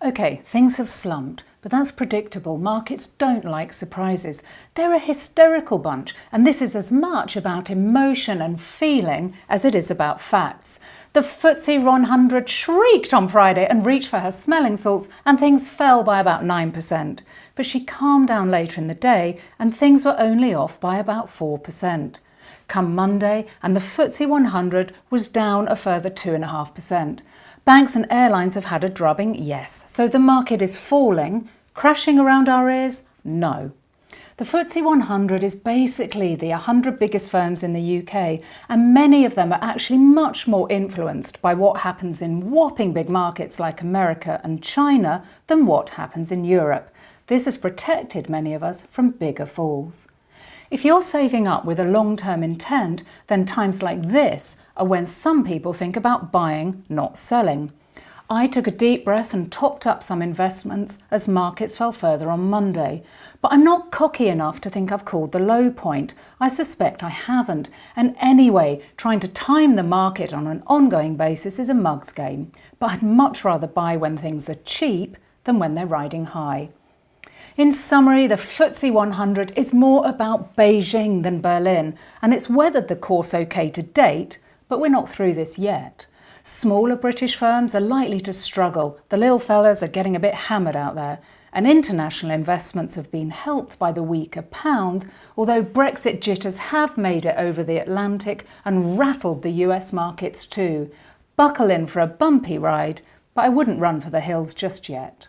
Okay, things have slumped, but that's predictable. Markets don't like surprises. They're a hysterical bunch, and this is as much about emotion and feeling as it is about facts. The Footsie 100 shrieked on Friday and reached for her smelling salts, and things fell by about 9%. But she calmed down later in the day, and things were only off by about 4%. Come Monday, and the Footsie 100 was down a further 2.5%. Banks and airlines have had a drubbing, yes. So the market is falling. Crashing around our ears? No. The Footsie 100 is basically the 100 biggest firms in the UK, and many of them are actually much more influenced by what happens in whopping big markets like America and China than what happens in Europe. This has protected many of us from bigger falls. If you're saving up with a long-term intent, then times like this are when some people think about buying, not selling. I took a deep breath and topped up some investments as markets fell further on Monday. But I'm not cocky enough to think I've called the low point. I suspect I haven't. And anyway, trying to time the market on an ongoing basis is a mug's game. But I'd much rather buy when things are cheap than when they're riding high. In summary, the Footsie 100 is more about Beijing than Berlin, and it's weathered the course okay to date, but we're not through this yet. Smaller British firms are likely to struggle. The little fellas are getting a bit hammered out there, and international investments have been helped by the weaker pound, although Brexit jitters have made it over the Atlantic and rattled the US markets too. Buckle in for a bumpy ride, but I wouldn't run for the hills just yet.